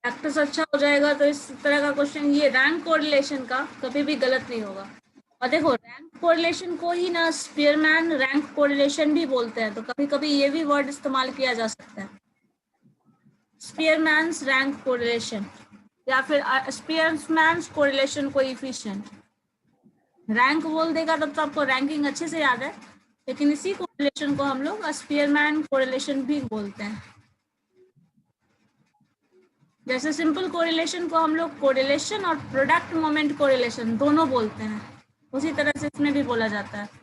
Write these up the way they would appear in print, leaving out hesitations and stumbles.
Practice अच्छा हो जाएगा तो इस तरह का क्वेश्चन, ये रैंक कोरिलेशन का कभी भी गलत नहीं होगा। और देखो रैंक कोरिलेशन को ही ना स्पीयरमैन रैंक कोरिलेशन भी बोलते हैं, तो कभी कभी ये भी वर्ड इस्तेमाल किया जा सकता है, स्पीयरमैन्स रैंक कोरिलेशन या फिर स्पीयरमैन्स कोरिलेशन कोएफिशिएंट। रैंक बोल देगा तब तो आपको रैंकिंग अच्छे से याद है, लेकिन इसी कोरिलेशन को हम लोग स्पीयरमैन कोरिलेशन भी बोलते हैं। जैसे सिंपल कोरिलेशन को हम लोग कोरिलेशन और प्रोडक्ट मोमेंट कोरिलेशन दोनों बोलते हैं, उसी तरह से इसमें भी बोला जाता है।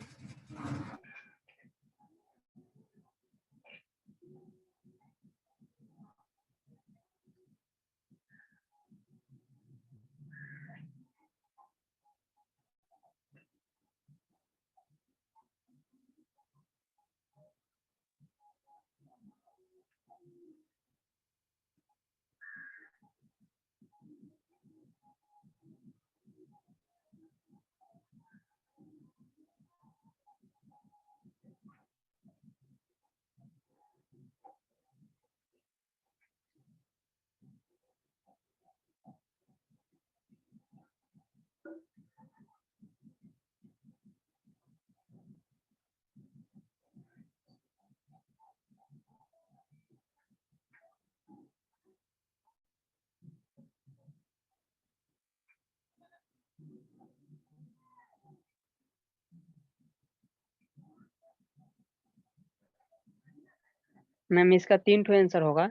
मैम इसका 3 ठो आंसर होगा।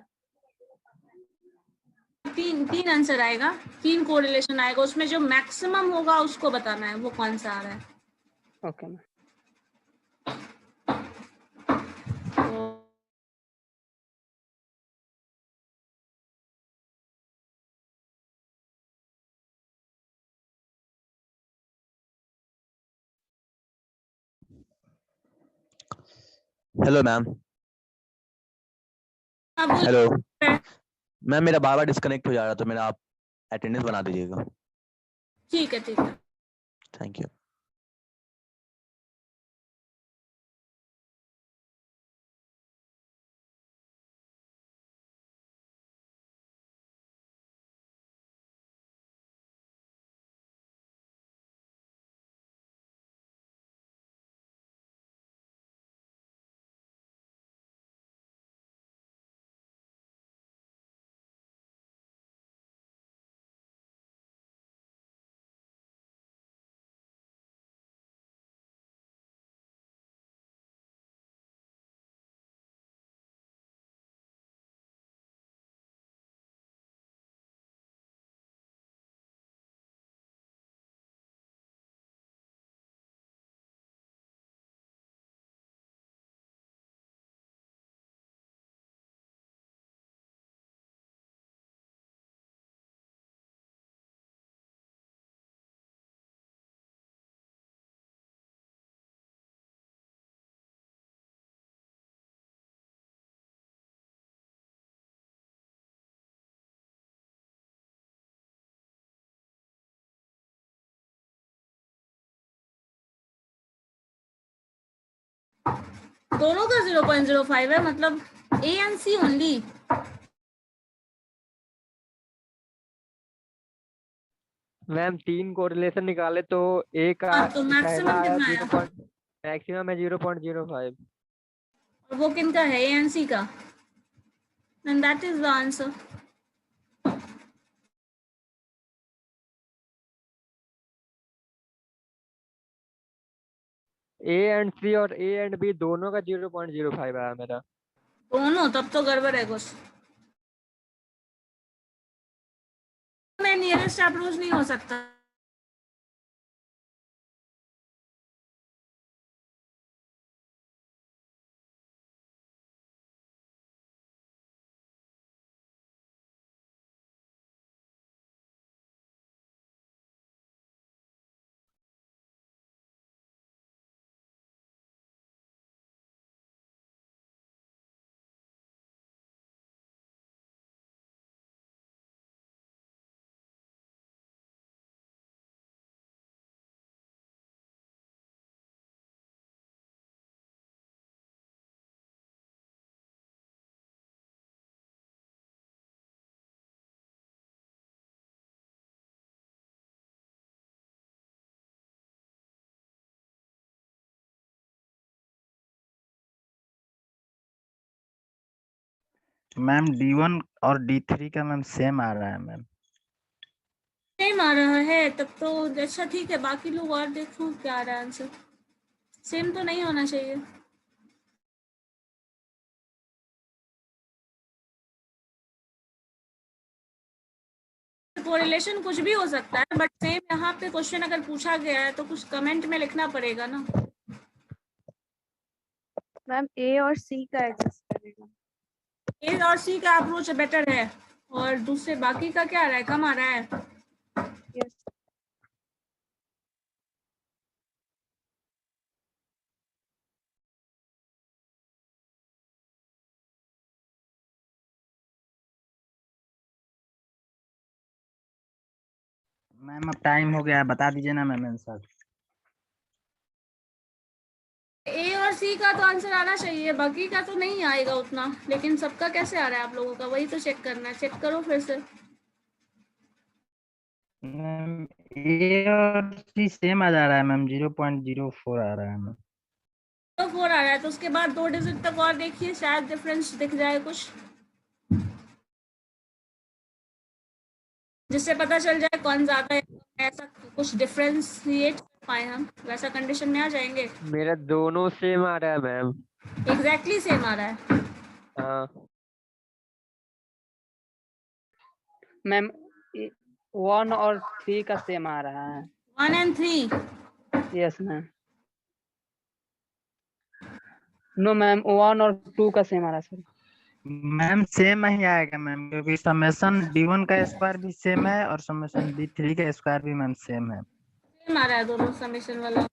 तीन आंसर आएगा, 3 कोरिलेशन आएगा, उसमें जो मैक्सिमम होगा उसको बताना है वो कौन सा आ रहा है। Okay ma'am. Hello ma'am. Hello ma'am, मेरा बार बार डिस्कनेक्ट हो जा रहा, तो मेरा आप अटेंडेंस बना दीजिएगा। ठीक है ठीक है। Thank you. दोनों का 0.05 है, मतलब A and C only. Ma'am 3 correlation निकाले तो ए का हाँ, तो पहला मैक्सिमम आया कितना आया? मैक्सिमम है 0.05। और वो किनका है, ए एंड सी का? And that is the answer. A and C और ए एंड बी दोनों का 0.05 आया मेरा। दोनों? तब तो गड़बड़ है कुछ, में नियरेस्ट अप्रोच नहीं हो सकता। मैम D1 और D3 का मैम सेम आ रहा है मैम। सेम आ रहा है तब तो अच्छा ठीक है, बाकी लोग और देखो क्या आ रहा है आंसर। सेम तो नहीं होना चाहिए। कोरिलेशन कुछ भी हो सकता है, बट सेम यहाँ पे क्वेश्चन अगर पूछा गया है तो कुछ कमेंट में लिखना पड़ेगा ना। मैम ए और सी का एडजस्ट करेगा। ए और सी का अप्रोच बेटर है, और दूसरे बाकी का क्या आ रहा है, कम आ रहा है। यस मैम अब टाइम हो गया है, बता दीजिए ना मैम आंसर। ए और सी का तो आंसर आना चाहिए, बाकी का तो नहीं आएगा उतना, लेकिन सबका कैसे आ रहा है आप लोगों का, वही तो चेक करना है। चेक करो फिर से। मैम ए और सी सेम आ जा रहा है मैम, 0.04 आ रहा है मैम। तो 4 आ रहा है तो उसके बाद 2 डिजिट तक और देखिए, शायद डिफरेंस दिख जाए कुछ, जिससे पता चल जाए कौन ज्यादा है। ऐसा कुछ डिफरेंशिएट कर पाए हम, वैसा कंडीशन में आ जाएंगे। मेरा दोनों सेम आ रहा है मैम। एग्जैक्टली सेम आ रहा है। हाँ मैम 1 और 3 का सेम आ रहा है। 1 and 3। Yes ma'am. No ma'am 1 और 2 का सेम आ रहा है सर। मैम सेम ही आएगा मैम, क्योंकि समेशन D1 का स्क्वायर भी सेम है और समेशन D3 का स्क्वायर भी मैम सेम है। सेम आ रहा है दोनों समेशन वाला।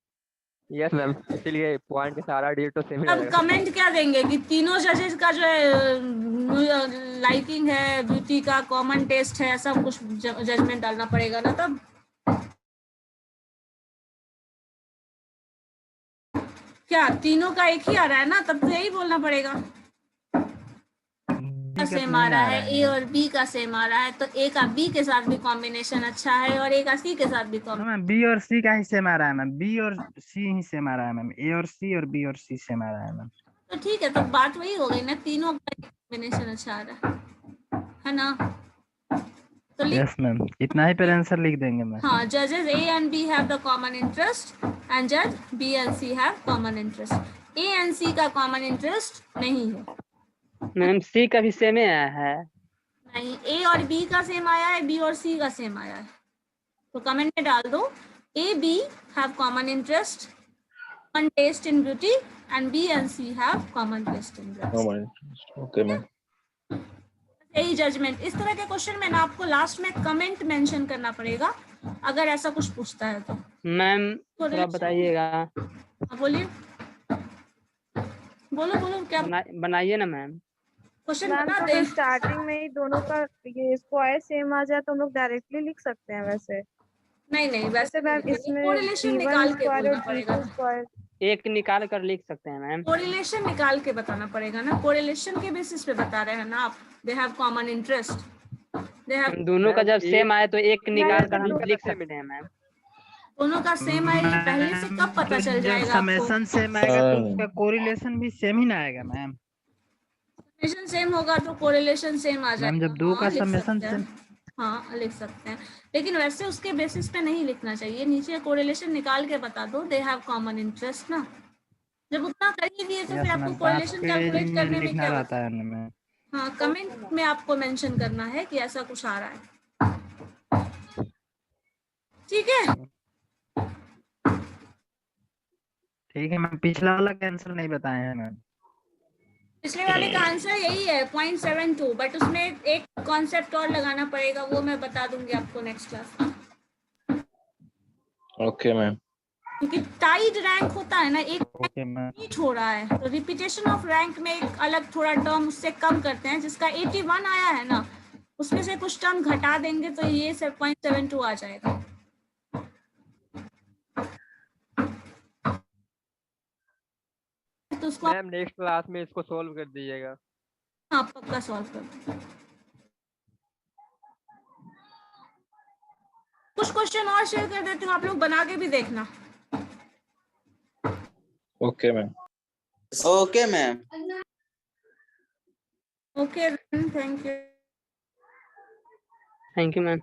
यस मैम, इसीलिए पॉइंट के सारा डिजिट तो सेम ही अब रहेगा। कमेंट क्या देंगे कि तीनों जजेस का जो है लाइकिंग है, ब्यूटी का कॉमन टेस्ट है, ऐसा कुछ जजमेंट डालना पड़ेगा ना तब। क्या तीनों का एक ही आ रहा है ना, तब तो यही बोलना पड़ेगा। सेम आ रहा है, ए और बी का सेम आ रहा है, तो ए का बी के साथ भी कॉम्बिनेशन अच्छा है और ए का सी के साथ भी कॉम्बिनेशन। मैम बी और सी का ही सेम आ रहा है मैम, बी और सी ही सेम आ रहा है मैम, ए और सी और बी और सी सेम आ रहा है मैम। तो ठीक है, तो बात वही हो गई ना, तीनों का कॉम्बिनेशन अच्छा आ रहा है ना। तो यस मैम, इतना ही पर आंसर लिख देंगे मैम। हाँ, जजेस A and B have the common interest and जज B and C have common interest. A and C का कॉमन इंटरेस्ट नहीं है। मैम सी का भी सेम ही आया है। नहीं, ए और बी का सेम आया है, बी और सी का सेम आया है, तो कमेंट में डाल दो A B have common interest, common taste in beauty, and B and C have common taste in beauty. Okay ma'am. यही जजमेंट। इस तरह के क्वेश्चन में ना आपको लास्ट में कमेंट मेंशन करना पड़ेगा अगर ऐसा कुछ पूछता है तो। मैम थोड़ा बताइएगा। बोलिए, बोलो बोलो क्या बनाइए ना मैम। क्वेश्चन मैम बता तो दे। अगर स्टार्टिंग में ही दोनों का ये स्क्वायर सेम आ जाए तो हम लोग डायरेक्टली लिख सकते हैं। वैसे नहीं वैसे मैम इसमें कोरिलेशन D1 निकाल के स्क्वायर बोलना और पड़ेगा। D2 स्क्वायर एक निकाल कर लिख सकते हैं मैम। कोरिलेशन निकाल के बताना पड़ेगा ना, कोरिलेशन के बेसिस पे बता रहे हैं ना आप। They have common interest, they have. दोनों का जब सेम आए तो एक निकाल कर हम मैम, लिख सकते हैं मैम। दोनों का सेम है, ये पहले से कब पता चल जाएगा आपको? समेशन सेम आएगा तो उसका कोरिलेशन भी सेम ही ना आएगा मैम। समेशन सेम होगा तो कोरिलेशन सेम आ जाएगा। मैम जब दो का लिख समेशन सकते हैं। सेम, हाँ लिख सकते हैं, लेकिन वैसे उसके बेसिस पे नहीं लिखना चाहिए। नीचे कोरिलेशन निकाल के बता दो, दे हैव कॉमन इंटरेस्ट ना। जब उतना कर ही दिए तो फिर आपको कोरिलेशन कैलकुलेट करने में क्या रहता है मैम। हाँ, कमेंट में आपको मेंशन करना है कि ऐसा कुछ आ रहा है, ठीक है। ठीक है मैम, पिछला वाला का आंसर नहीं बताए हैं मैम। पिछले वाले का आंसर यही है 0.72, बट उसमें एक कॉन्सेप्ट और लगाना पड़ेगा, वो मैं बता दूंगी आपको नेक्स्ट क्लास में। Okay ma'am. क्योंकि टाइड रैंक होता है ना, एक ओके मैम। रिपीट हो रहा है, तो रिपीटेशन ऑफ रैंक में एक अलग थोड़ा टर्म उससे कम करते हैं। जिसका 81 आया है ना, उसमें से कुछ टर्म घटा देंगे तो ये 0.72 आ जाएगा। तो उसको मैम नेक्स्ट क्लास में इसको सॉल्व कर दीजिएगा। आप पक्का सॉल्व कर दो। कुछ क्वेश्चन और शेयर कर देती हूँ, आप लोग बना के भी देखना। Okay ma'am. Okay ma'am. Okay, then, thank you. Thank you ma'am.